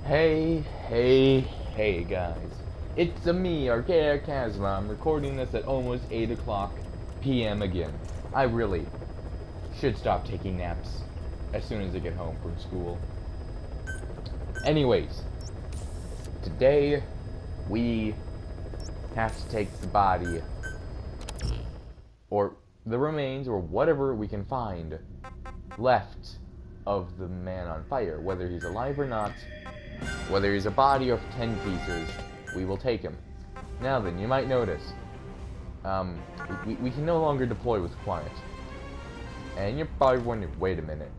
Hey guys. It's me, Archaic Chasma. I'm recording this at almost 8 o'clock p.m. again. I really should stop taking naps as soon as I get home from school. Anyways, today we have to take the body, or the remains, or whatever we can find left of the man on fire. Whether he's alive or not, whether he's a body of 10 pieces, we will take him. Now then, you might notice, we can no longer deploy with Quiet. And you're probably wondering, wait a minute,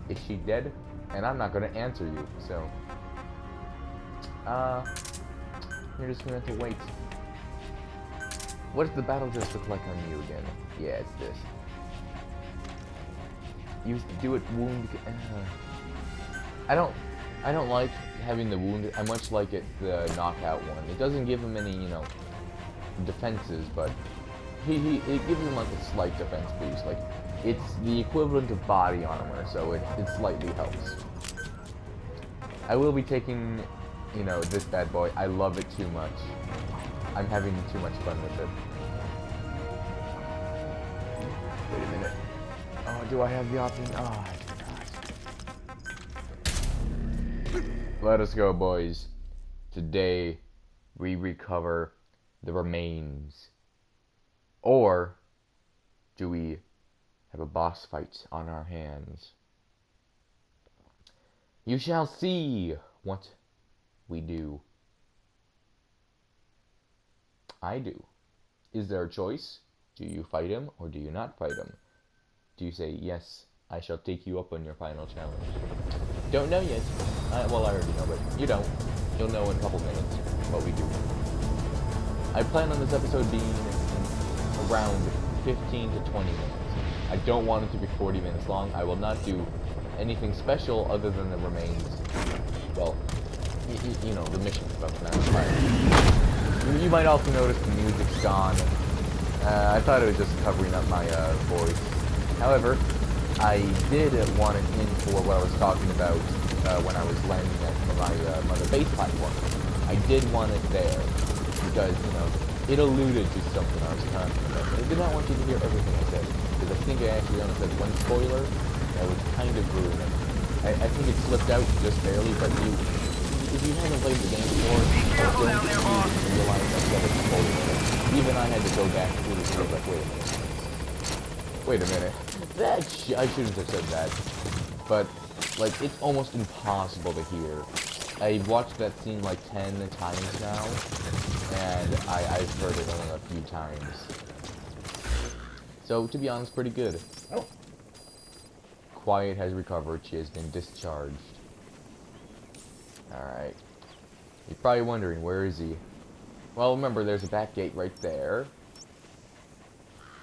is she dead? And I'm not going to answer you, so you're just going to have to wait. What does the battle just look like on you again? Yeah, it's this. Use the do it wound. I don't like having the wound. I much like it the knockout one. It doesn't give him any, defenses, but it gives him like a slight defense boost. Like, it's the equivalent of body armor, so it slightly helps. I will be taking, this bad boy. I love it too much. I'm having too much fun with it. Wait a minute. Oh, do I have the option? Oh, I forgot. Let us go, boys. Today, we recover the remains. Or, do we have a boss fight on our hands? You shall see what we do. I do. Is there a choice? Do you fight him, or do you not fight him? Do you say, yes, I shall take you up on your final challenge? Don't know yet. Well, I already know, but you don't. You'll know in a couple minutes what we do. I plan on this episode being around 15 to 20 minutes. I don't want it to be 40 minutes long. I will not do anything special other than the remains. Well, the mission stuff. You might also notice the music's gone. I thought it was just covering up my voice. However, I did want it in for what I was talking about when I was landing at my mother base platform. I did want it there because, it alluded to something I was talking about. I did not want you to hear everything I said, because I think I actually only said one spoiler that would kind of ruin it. I think it slipped out just barely, but if you haven't played the game before, don't realize that the other spoiler. Even I had to go back through the script like, wait a minute. I shouldn't have said that. But, it's almost impossible to hear. I've watched that scene like 10 times now, and I've heard it only a few times. So, to be honest, pretty good. Oh. Quiet has recovered. She has been discharged. Alright. You're probably wondering, where is he? Well, remember, there's a back gate right there.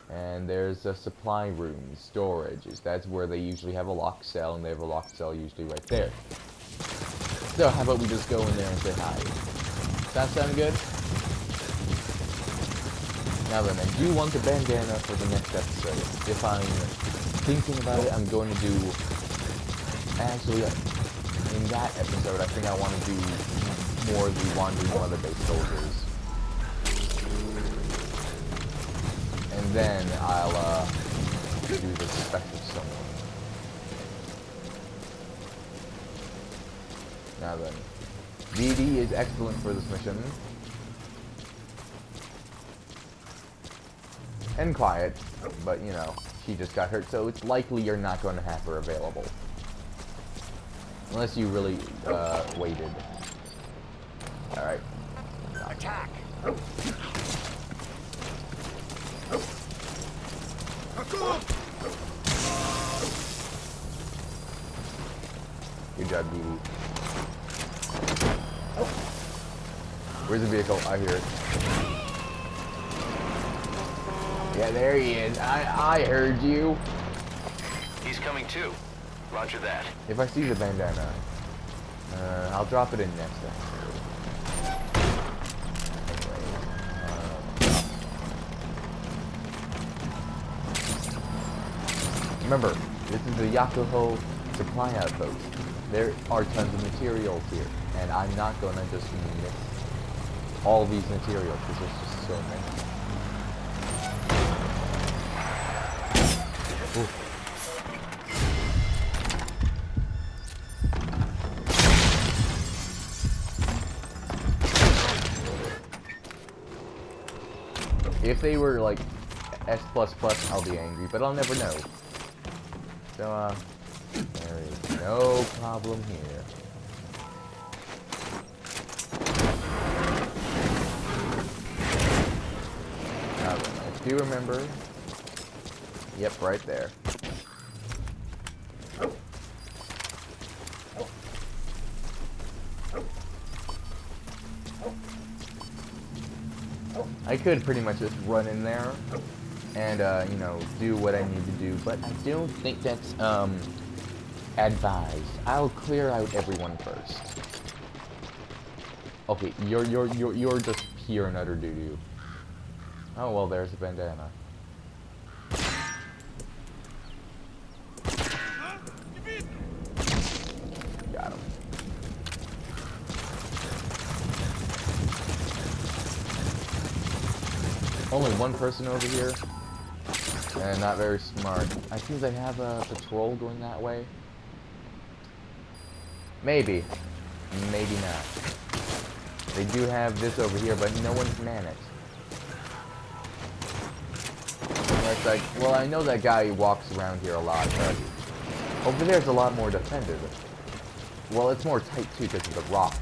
And there's a supply room, storage. That's where they usually have a lock cell, and they have a lock cell usually right there. So, how about we just go in there and say hi? Does that sound good? Now then, I do want the bandana for the next episode. If I'm thinking about it, I'm going to do... Actually, in that episode, I think I want to do more of the Wandering Mother Base soldiers. And then I'll do the special summon. Now then, VD is excellent for this mission. And Quiet, but she just got hurt, so it's likely you're not going to have her available. Unless you really waited. Alright. Attack! Good job, DD. Where's the vehicle? I hear it. Yeah, there he is. I heard you. He's coming too. Roger that. If I see the bandana, I'll drop it in next episode. Remember, this is the Yakuho supply outpost. There are tons of materials here, and I'm not gonna just miss all these materials because there's just so many. Ooh. If they were like S++, I'll be angry, but I'll never know. So, there is no problem here. Do you remember? Yep, right there. I could pretty much just run in there and, you know, do what I need to do, but I don't think that's, advised. I'll clear out everyone first. Okay, you're just pure and utter doo-doo. Oh, well, there's a bandana. Got him. Only one person over here, and not very smart. I think they have a patrol going that way. Maybe. Maybe not. They do have this over here, but no one's man it. It's like, well, I know that guy walks around here a lot, but over there's a lot more defended. Well, it's more tight too because of the rocks.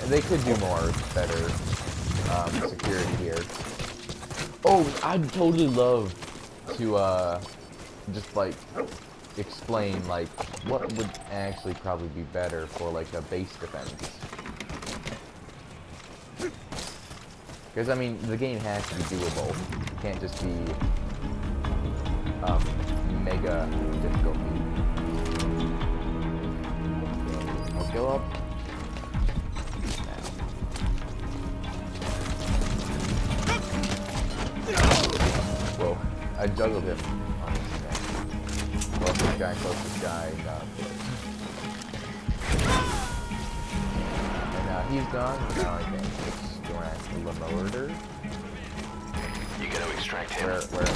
They could do more, better security here. Oh, I'd totally love to just like explain like what would actually probably be better for like a base defense. Because, I mean, the game has to be doable. It can't just be, mega difficulty. I'll go up. Whoa. I juggled him on this thing. Closest guy, and, he's gone. Now I think it's the murder. You gotta extract him. Where?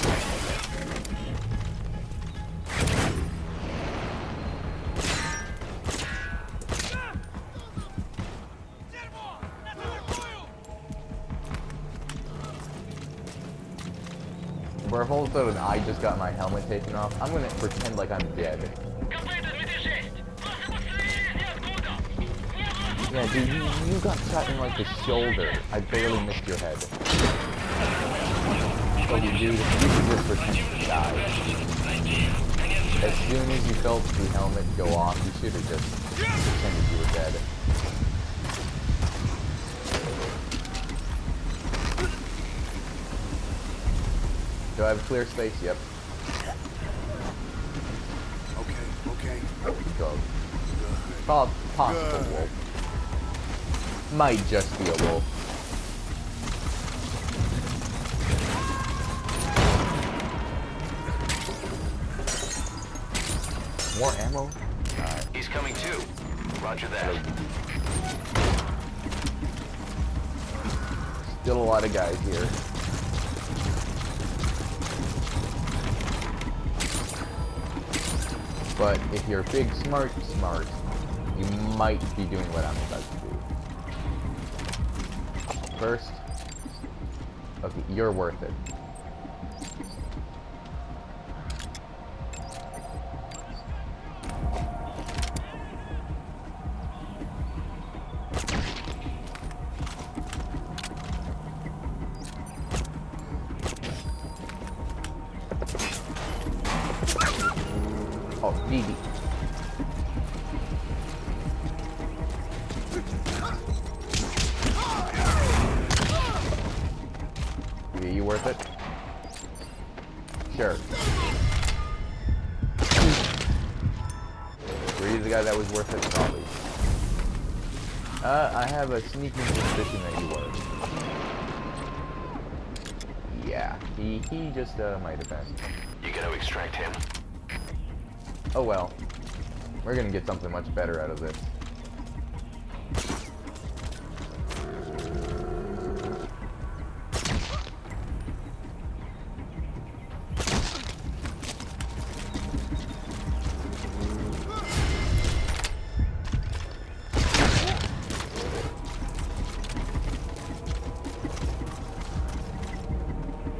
For a whole sudden, I just got my helmet taken off. I'm gonna pretend like I'm dead. Yeah, dude, you got shot in like the shoulder. I barely missed your head. Okay, dude, you should just pretend to die. As soon as you felt the helmet go off, you should have just pretended you were dead. Do I have clear space? Yep. Okay. Go. Possible wolf. Might just be a wolf. More ammo? Alright. He's coming too. Roger that. Still a lot of guys here. But if you're big smart, you might be doing what I'm about to do. First, okay, you're worth it. Oh, DD. Yeah, you worth it? Sure. Were you the guy that was worth it? Probably. I have a sneaking suspicion that you were. Yeah, he just might have been. You gotta extract him. Oh well. We're gonna get something much better out of this.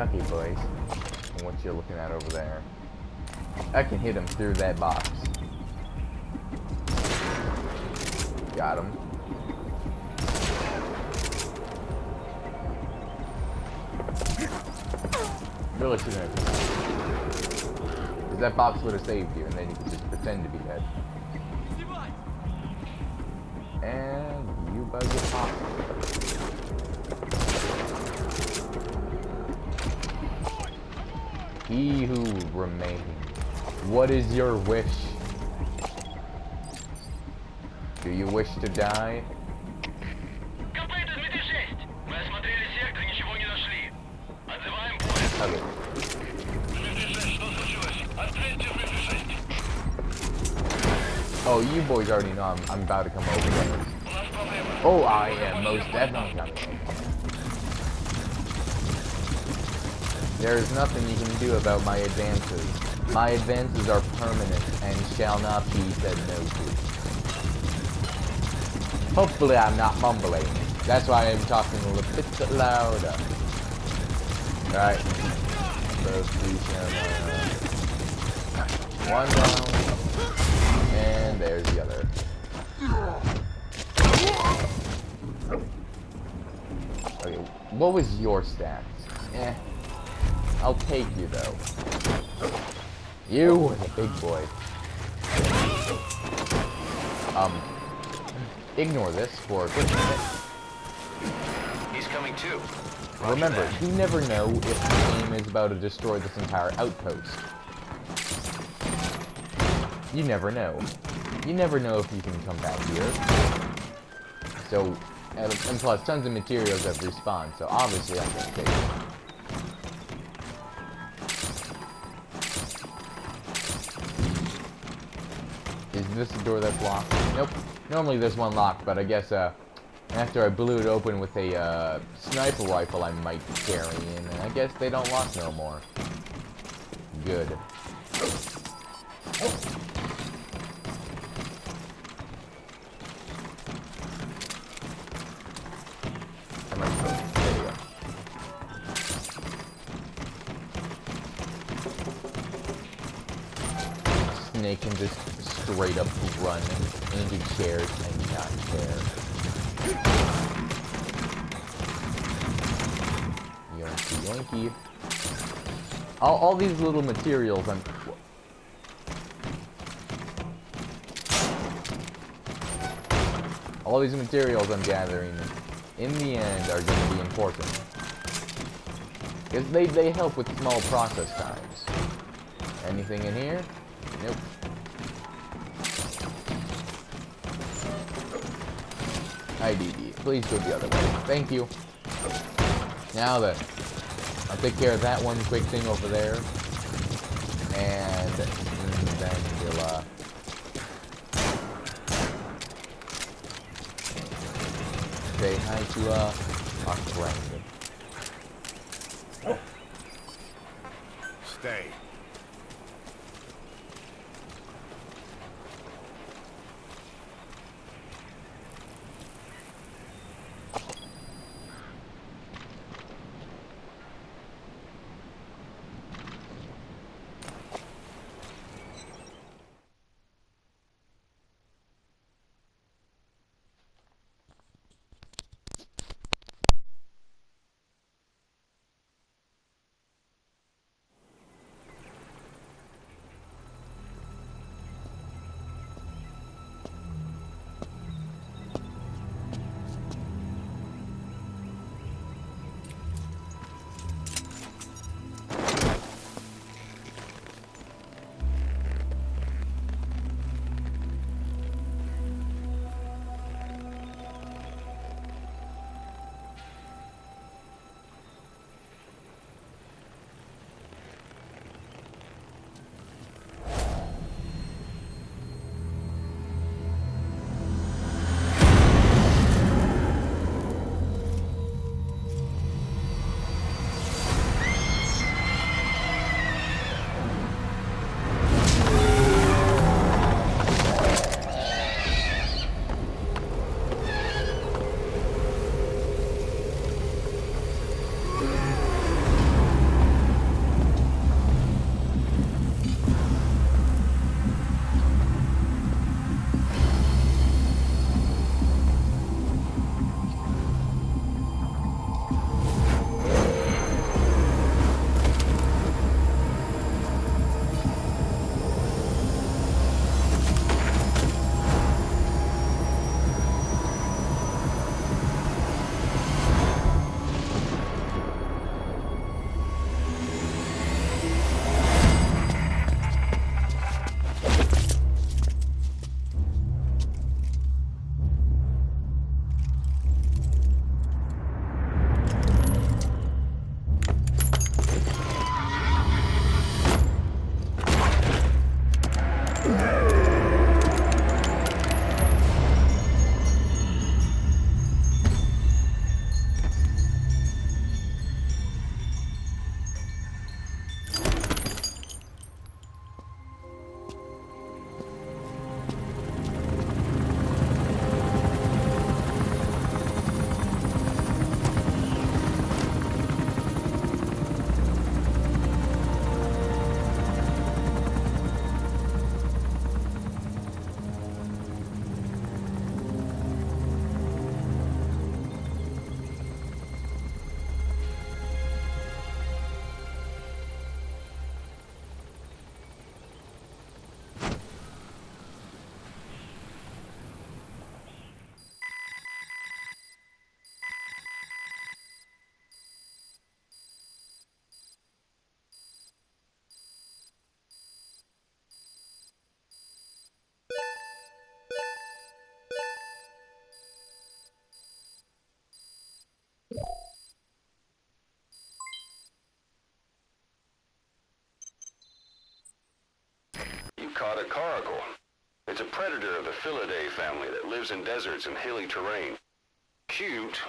Okay, boys. And what you're looking at over there. I can hit him through that box. Got him. Really shouldn't have. Because that box would have saved you, and then you could just pretend to be dead. And you about to get popped. He who remains. What is your wish? Do you wish to die? Okay. Oh, you boys already know I'm about to come over there. Oh, I am most definitely coming. There is nothing you can do about my advances. My advances are permanent and shall not be said no to. Hopefully I'm not mumbling. That's why I'm talking a little bit louder. Alright. One down. And there's the other. Okay, what was your stats? Eh. I'll take you though. You were the big boy. Ignore this for a quick minute. He's coming too. Remember, you never know if the game is about to destroy this entire outpost. You never know. You never know if you can come back here. So, and plus, tons of materials have respawned, so obviously I'm gonna take it. Is this the door that's locked? Nope. Normally there's one locked, but I guess after I blew it open with a sniper rifle I might carry in, and I guess they don't lock no more. Good. I might go. There you go. Snake can just straight up run into chairs and not care. Yoinky yoinky. All these little materials I'm gathering in the end are going to be important. Because they help with small process times. Anything in here? Nope. IDD. Please go the other way. Thank you. Now then, I'll take care of that one quick thing over there. And then we'll, say hi to, our friend. Stay. coracle. It's a predator of the Felidae family that lives in deserts and hilly terrain. Cute,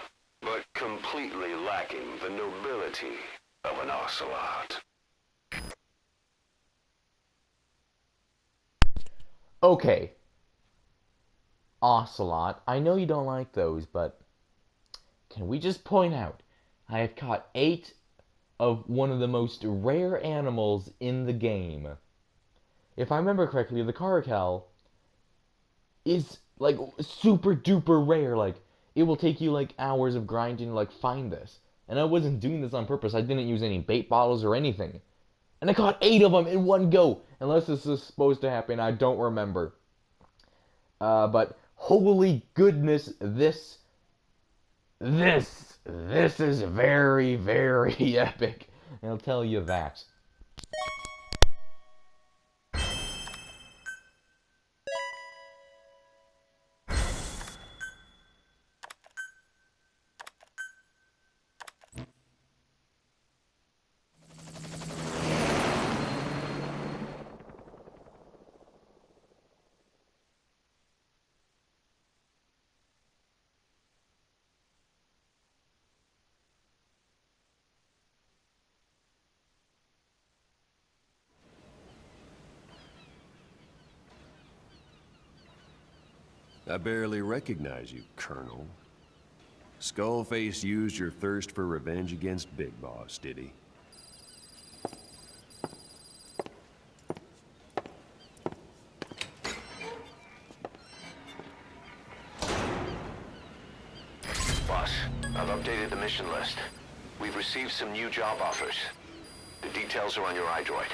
but completely lacking the nobility of an ocelot. Okay. Ocelot. I know you don't like those, but can we just point out I have caught 8 of one of the most rare animals in the game. If I remember correctly, the caracal is like super duper rare. Like it will take you like hours of grinding to like find this. And I wasn't doing this on purpose. I didn't use any bait bottles or anything. And I caught 8 of them in one go. Unless this is supposed to happen, I don't remember. But holy goodness, this is very, very epic. I'll tell you that. I barely recognize you, Colonel. Skullface used your thirst for revenge against Big Boss, did he? Boss, I've updated the mission list. We've received some new job offers. The details are on your iDroid.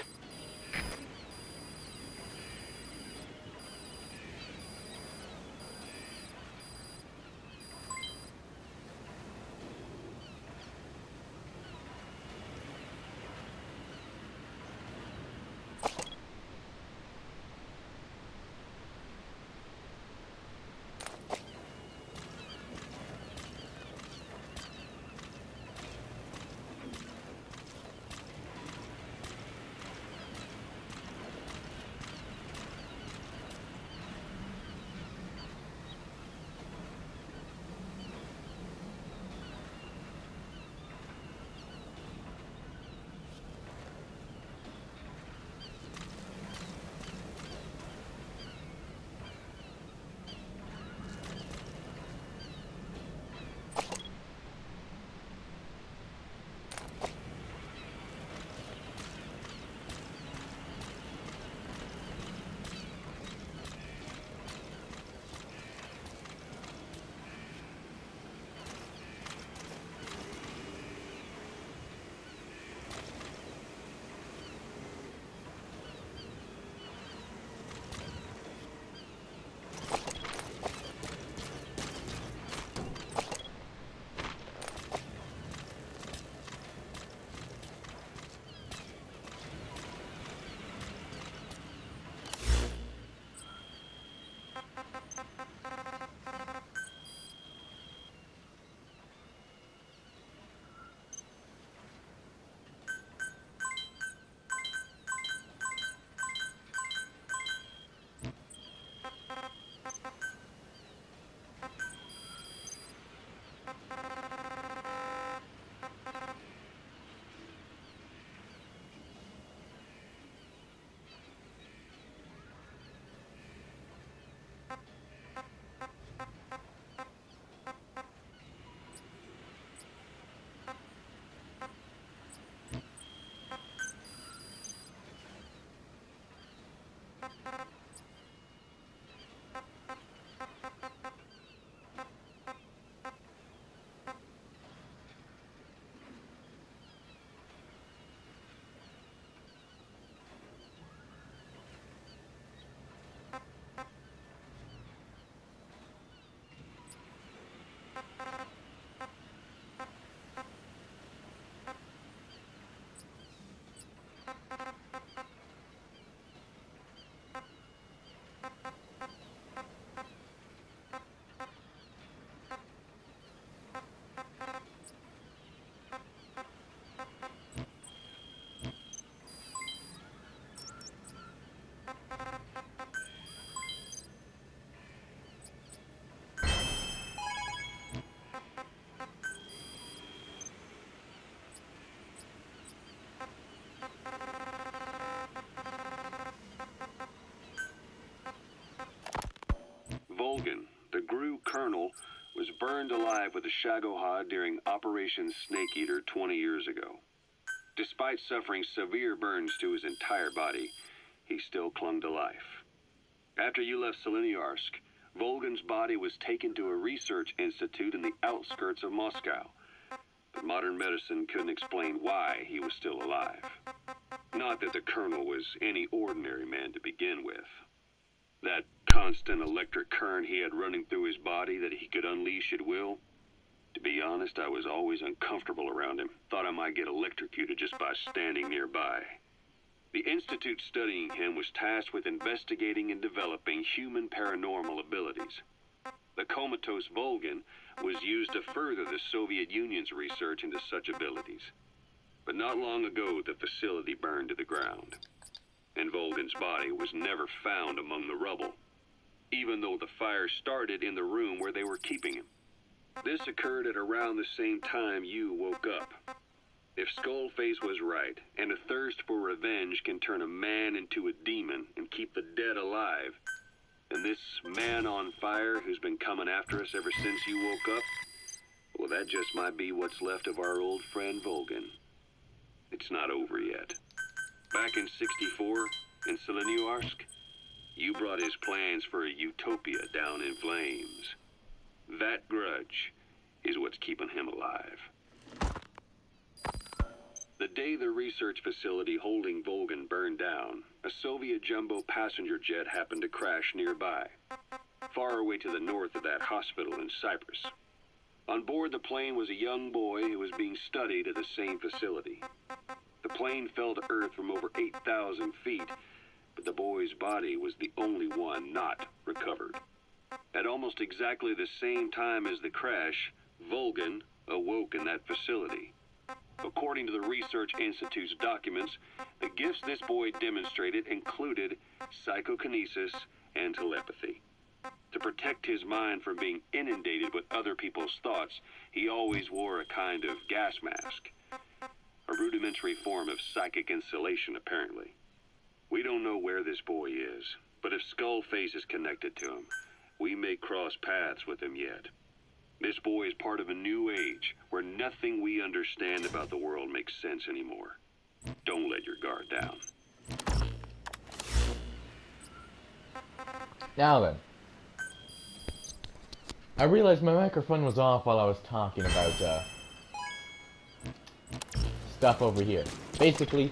Volgan, the GRU colonel, was burned alive with a Shagohod during Operation Snake Eater 20 years ago. Despite suffering severe burns to his entire body, he still clung to life. After you left Seleniarsk, Volgan's body was taken to a research institute in the outskirts of Moscow, but modern medicine couldn't explain why he was still alive. Not that the colonel was any ordinary man to begin with. That constant electric current he had running through his body that he could unleash at will. To be honest, I was always uncomfortable around him. Thought I might get electrocuted just by standing nearby. The institute studying him was tasked with investigating and developing human paranormal abilities. The comatose Volgan was used to further the Soviet Union's research into such abilities. But not long ago, the facility burned to the ground, and Volgan's body was never found among the rubble, even though the fire started in the room where they were keeping him. This occurred at around the same time you woke up. If Skullface was right, and a thirst for revenge can turn a man into a demon and keep the dead alive, then this man on fire who's been coming after us ever since you woke up, well, that just might be what's left of our old friend Volgan. It's not over yet. Back in '64, in Seleniarsk, you brought his plans for a utopia down in flames. That grudge is what's keeping him alive. The day the research facility holding Volgan burned down, a Soviet jumbo passenger jet happened to crash nearby, far away to the north of that hospital in Cyprus. On board the plane was a young boy who was being studied at the same facility. The plane fell to earth from over 8,000 feet, but the boy's body was the only one not recovered. At almost exactly the same time as the crash, Volgan awoke in that facility. According to the Research Institute's documents, the gifts this boy demonstrated included psychokinesis and telepathy. To protect his mind from being inundated with other people's thoughts, he always wore a kind of gas mask. A rudimentary form of psychic insulation, apparently. We don't know where this boy is, but if Skullface is connected to him, we may cross paths with him yet. This boy is part of a new age where nothing we understand about the world makes sense anymore. Don't let your guard down. Now then. I realized my microphone was off while I was talking about, stuff over here. Basically,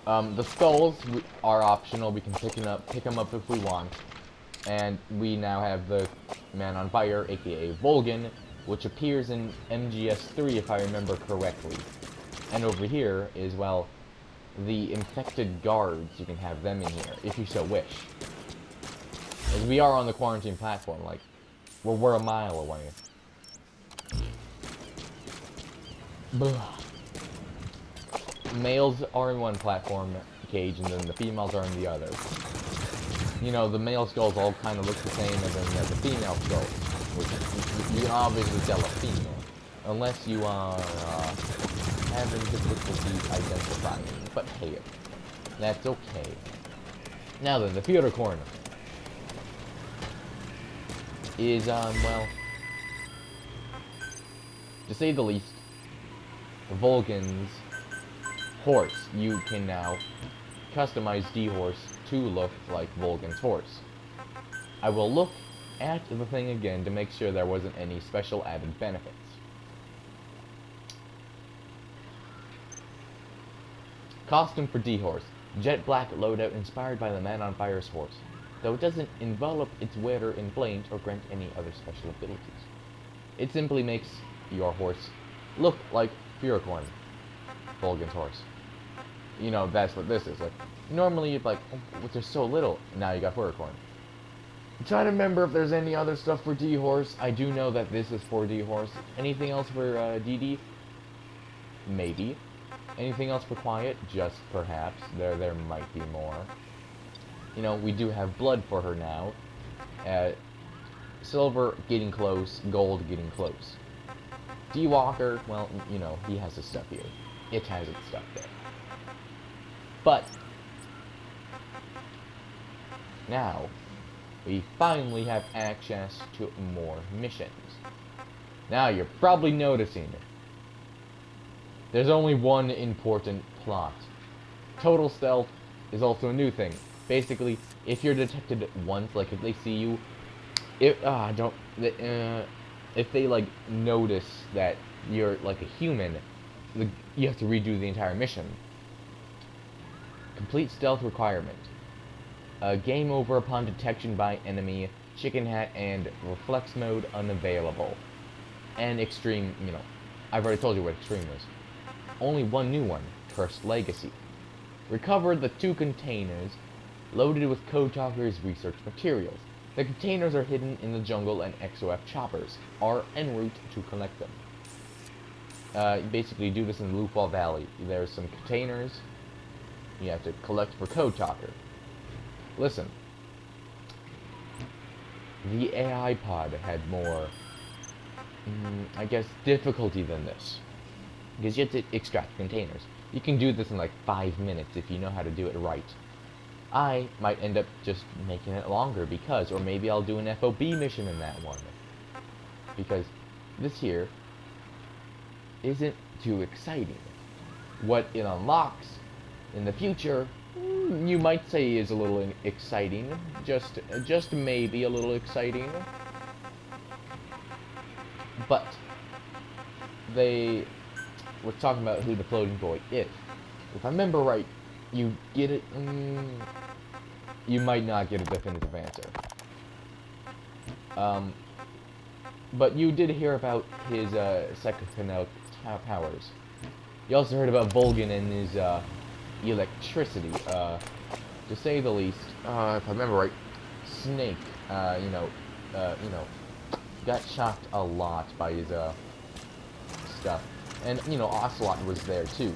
the skulls are optional. We can pick them up if we want. And we now have the Man on Fire, aka Volgan, which appears in MGS3 if I remember correctly. And over here is, well, the infected guards. You can have them in here, if you so wish. As we are on the quarantine platform, like, we're a mile away. Blah. Males are in one platform cage, and then the females are in the other. You know, the male skulls all kind of look the same, and then you have the female skulls, which you can obviously tell a female, unless you are having difficulty identifying. But hey, that's okay. Now then, the theater corner is, well, to say the least, Volgan's horse. You can now customize D-Horse to look like Volgan's horse. I will look at the thing again to make sure there wasn't any special added benefits. Costume for D-Horse. Jet black loadout inspired by the Man on Fire's horse, though it doesn't envelop its wearer in flames or grant any other special abilities. It simply makes your horse look like Furicorn, Volgan's horse. You know, that's what this is. Like, normally you'd like, oh, there's so little. Now you got Furicorn. I'm trying to remember if there's any other stuff for D-Horse. I do know that this is for D-Horse. Anything else for DD? Maybe. Anything else for Quiet? Just perhaps. There might be more. You know, we do have Blood for her now. Silver getting close, Gold getting close. D-Walker, well, you know, he has his stuff here. It has its stuff there. But now, we finally have access to more missions. Now you're probably noticing there's only one important plot. Total stealth is also a new thing. Basically, if you're detected once, like if they see you, if they like notice that you're like a human, you have to redo the entire mission. Complete stealth requirement. Game over upon detection by enemy. Chicken hat and reflex mode unavailable. And extreme, I've already told you what extreme is. Only one new one, Cursed Legacy. Recover the 2 containers loaded with Code Talker's research materials. The containers are hidden in the jungle and XOF choppers are en route to collect them. Basically do this in Loophole Valley. There's some containers you have to collect for Code Talker. Listen, the AI pod had more, I guess, difficulty than this. Because you have to extract containers. You can do this in like 5 minutes if you know how to do it right. I might end up just making it longer because, or maybe I'll do an FOB mission in that one. Because this here isn't too exciting. What it unlocks in the future, you might say is a little exciting. Just maybe a little exciting. But they were talking about who the floating boy is. If I remember right, you get it. You might not get a definitive answer. But you did hear about his psychokinetic powers. You also heard about Volgan and his electricity. To say the least, if I remember right, Snake, got shocked a lot by his stuff. And, Ocelot was there, too.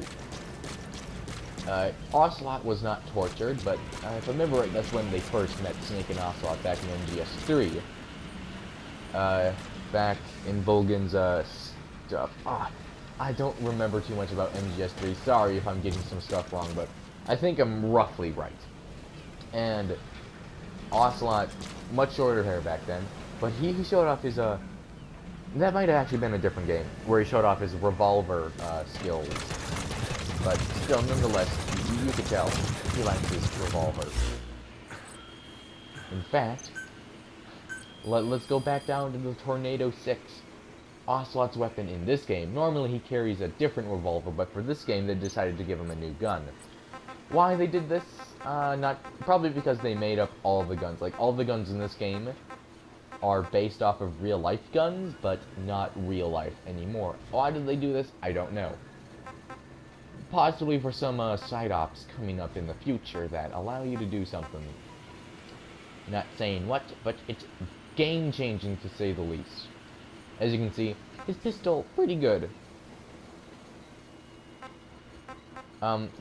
Ocelot was not tortured, but if I remember right, that's when they first met Snake and Ocelot back in MGS3. Back in Volgan's, stuff. I don't remember too much about MGS3. Sorry if I'm getting some stuff wrong, but I think I'm roughly right. And Ocelot, much shorter hair back then, but he showed off his, that might have actually been a different game, where he showed off his revolver, skills. But still, nonetheless, you could tell he likes his revolver. In fact, let's go back down to the Tornado 6. Ocelot's weapon in this game. Normally he carries a different revolver, but for this game they decided to give him a new gun. Why they did this? Probably because they made up all the guns. Like, all the guns in this game are based off of real-life guns, but not real-life anymore. Why did they do this? I don't know. Possibly for some side ops coming up in the future that allow you to do something. Not saying what, but it's game-changing to say the least. As you can see, his pistol, pretty good.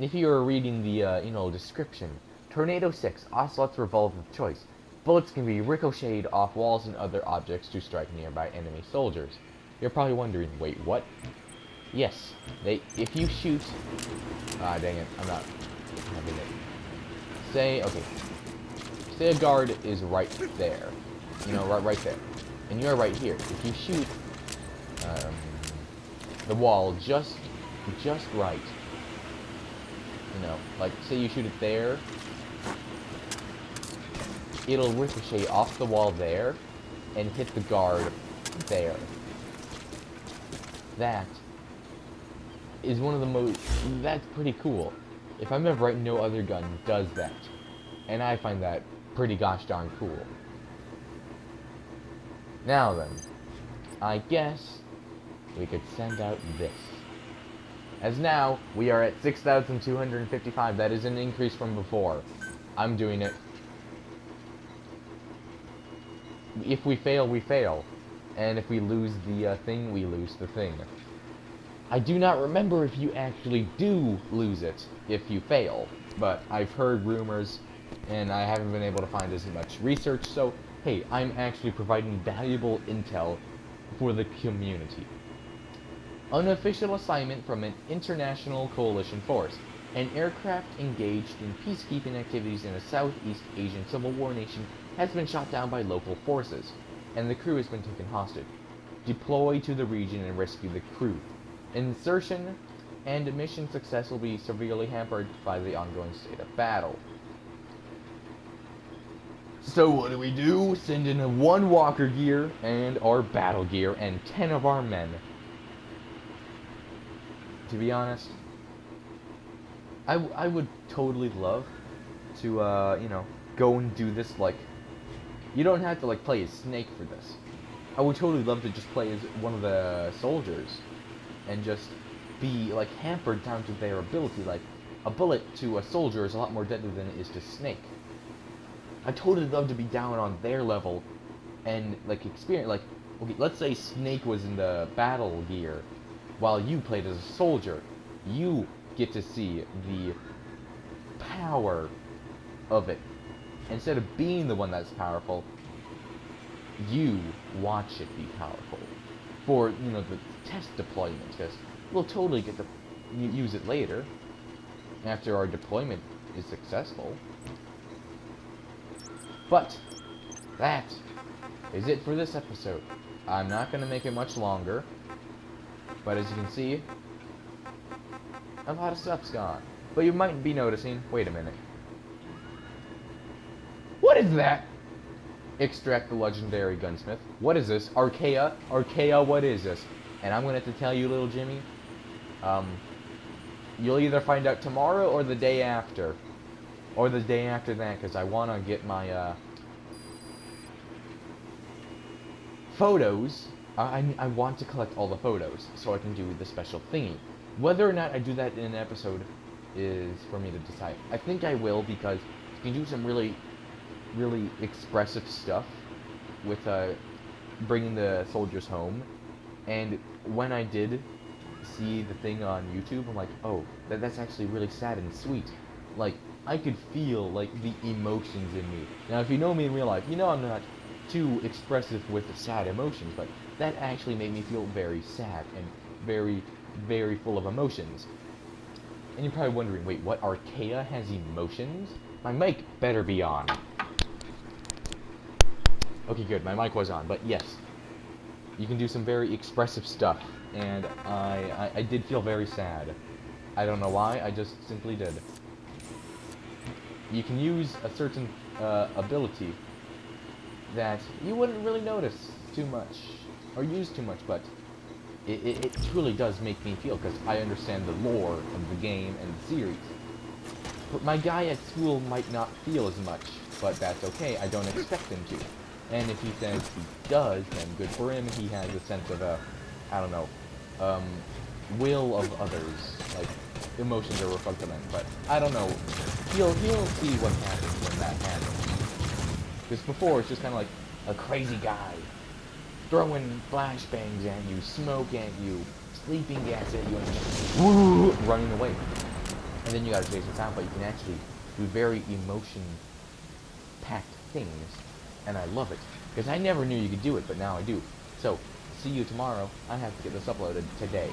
If you were reading the, description, Tornado 6, Ocelot's revolver of choice. Bullets can be ricocheted off walls and other objects to strike nearby enemy soldiers. You're probably wondering, wait, what? Yes, if you shoot... dang it, I'm not having it. Say a guard is right there. Right there. And you're right here. If you shoot the wall just right, like say you shoot it there, it'll ricochet off the wall there and hit the guard there. That is one of the most... That's pretty cool. If I remember right, no other gun does that. And I find that pretty gosh darn cool. Now then, I guess we could send out this. As now, we are at 6,255. That is an increase from before. I'm doing it. If we fail, we fail. And if we lose the thing, we lose the thing. I do not remember if you actually do lose it if you fail. But I've heard rumors, and I haven't been able to find as much research, so hey, I'm actually providing valuable intel for the community. Unofficial assignment from an international coalition force. An aircraft engaged in peacekeeping activities in a Southeast Asian Civil War nation has been shot down by local forces, and the crew has been taken hostage. Deploy to the region and rescue the crew. Insertion and mission success will be severely hampered by the ongoing state of battle. So what do? Send in a 1 walker gear and our battle gear and 10 of our men. To be honest, I would totally love to, you know, go and do this, like, you don't have to, like, play as Snake for this. I would totally love to just play as one of the soldiers and just be, like, hampered down to their ability. Like, a bullet to a soldier is a lot more deadly than it is to Snake. I'd totally love to be down on their level and, like, experience, like, okay, let's say Snake was in the battle gear while you played as a soldier. You get to see the power of it. Instead of being the one that's powerful, you watch it be powerful for, you know, the test deployment, because we'll totally get to use it later after our deployment is successful. But that is it for this episode. I'm not going to make it much longer, but as you can see, a lot of stuff's gone. But you might be noticing, wait a minute. What is that? Extract the legendary gunsmith. What is this? Archaea? Archaea, what is this? And I'm going to have to tell you, little Jimmy, you'll either find out tomorrow or the day after. Or the day after that, because I want to get my, photos. I want to collect all the photos so I can do the special thingy. Whether or not I do that in an episode is for me to decide. I think I will, because you can do some really expressive stuff with bringing the soldiers home. And when I did see the thing on YouTube, I'm like, oh, that's actually really sad and sweet. Like, I could feel, like, the emotions in me. Now, if you know me in real life, you know I'm not too expressive with the sad emotions, but that actually made me feel very sad and very, very full of emotions. And you're probably wondering, wait, what? Archaea has emotions? My mic better be on. Okay, good, my mic was on, but yes. You can do some very expressive stuff, and I did feel very sad. I don't know why, I just simply did. You can use a certain ability that you wouldn't really notice too much, or use too much, but it truly does make me feel, because I understand the lore of the game and the series. But my guy at school might not feel as much, but that's okay, I don't expect him to. And if he says he does, then good for him. He has a sense of I don't know, will of others, like emotions are reflected, but I don't know. He'll see what happens when that happens. Because before it's just kind of like a crazy guy throwing flashbangs at you, smoke at you, sleeping gas at you, and just running away. And then you gotta chase it down, but you can actually do very emotion-packed things. And I love it, because I never knew you could do it, but now I do. So, see you tomorrow. I have to get this uploaded today.